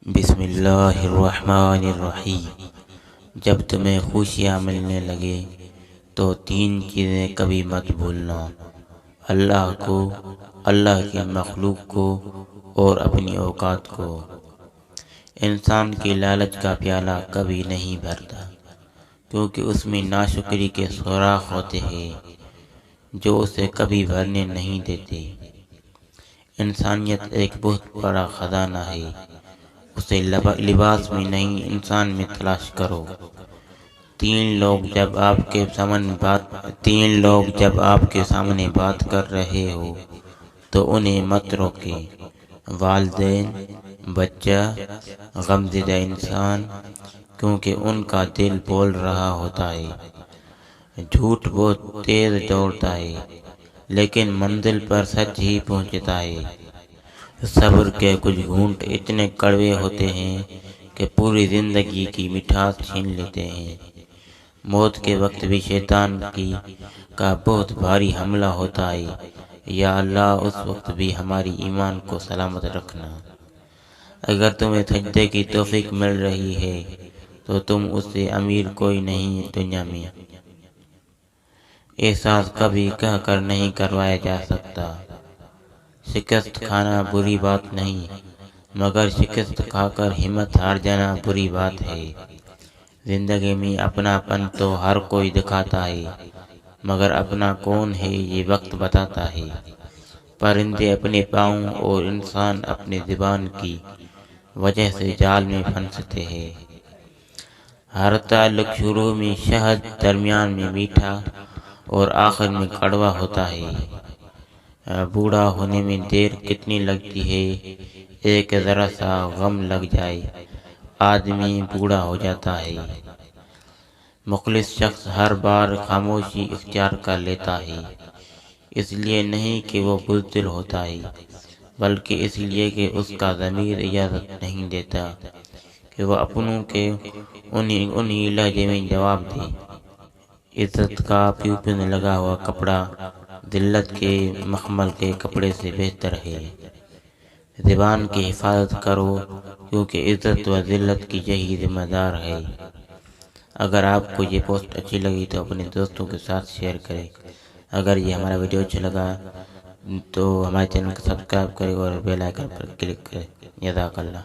بسم اللہ الرحمن الرحیم۔ جب تمہیں خوشیاں ملنے لگے تو تین چیزیں کبھی مت بھولنا: اللہ کو، اللہ کی مخلوق کو اور اپنی اوقات کو۔ انسان کی لالچ کا پیالہ کبھی نہیں بھرتا، کیونکہ اس میں ناشکری کے سوراخ ہوتے ہیں جو اسے کبھی بھرنے نہیں دیتے۔ انسانیت ایک بہت بڑا خزانہ ہے، اسے لباس میں نہیں انسان میں تلاش کرو۔ تین لوگ جب آپ کے سامنے بات کر رہے ہو تو انہیں مت روکیں: والدین، بچہ، غمزدہ انسان، کیونکہ ان کا دل بول رہا ہوتا ہے۔ جھوٹ بہت تیز دوڑتا ہے، لیکن منزل پر سچ ہی پہنچتا ہے۔ صبر کے کچھ گھونٹ اتنے کڑوے ہوتے ہیں کہ پوری زندگی کی مٹھاس چھین لیتے ہیں۔ موت کے وقت بھی شیطان کا بہت بھاری حملہ ہوتا ہے۔ یا اللہ، اس وقت بھی ہماری ایمان کو سلامت رکھنا۔ اگر تمہیں سجدے کی توفیق مل رہی ہے تو تم اس سے امیر کوئی نہیں دنیا میں۔ احساس کبھی کہہ کر نہیں کروایا جا سکتا۔ شکست کھانا بری بات نہیں، مگر شکست کھا کر ہمت ہار جانا بری بات ہے۔ زندگی میں اپنا پن تو ہر کوئی دکھاتا ہے، مگر اپنا کون ہے یہ وقت بتاتا ہے۔ پرندے اپنے پاؤں اور انسان اپنی زبان کی وجہ سے جال میں پھنستے ہیں۔ ہر تعلق شروع میں شہد، درمیان میں میٹھا اور آخر میں کڑوا ہوتا ہے۔ بوڑھا ہونے میں دیر کتنی لگتی ہے، ایک ذرا سا غم لگ جائے آدمی بوڑھا ہو جاتا ہے۔ مخلص شخص ہر بار خاموشی اختیار کر لیتا ہے، اس لیے نہیں کہ وہ بزدل ہوتا ہے، بلکہ اس لیے کہ اس کا ضمیر اجازت نہیں دیتا کہ وہ اپنوں کے انہی لہجے میں جواب دے۔ عزت کا پیوپن لگا ہوا کپڑا ذلت کے مخمل کے کپڑے سے بہتر ہے۔ زبان کی حفاظت کرو، کیونکہ عزت و ذلت کی یہی ذمہ دار ہے۔ اگر آپ کو یہ پوسٹ اچھی لگی تو اپنے دوستوں کے ساتھ شیئر کریں۔ اگر یہ ہمارا ویڈیو اچھا لگا تو ہمارے چینل کو سبسکرائب کریں اور بیل آئیکن پر کلک کریں۔ جزاک اللہ۔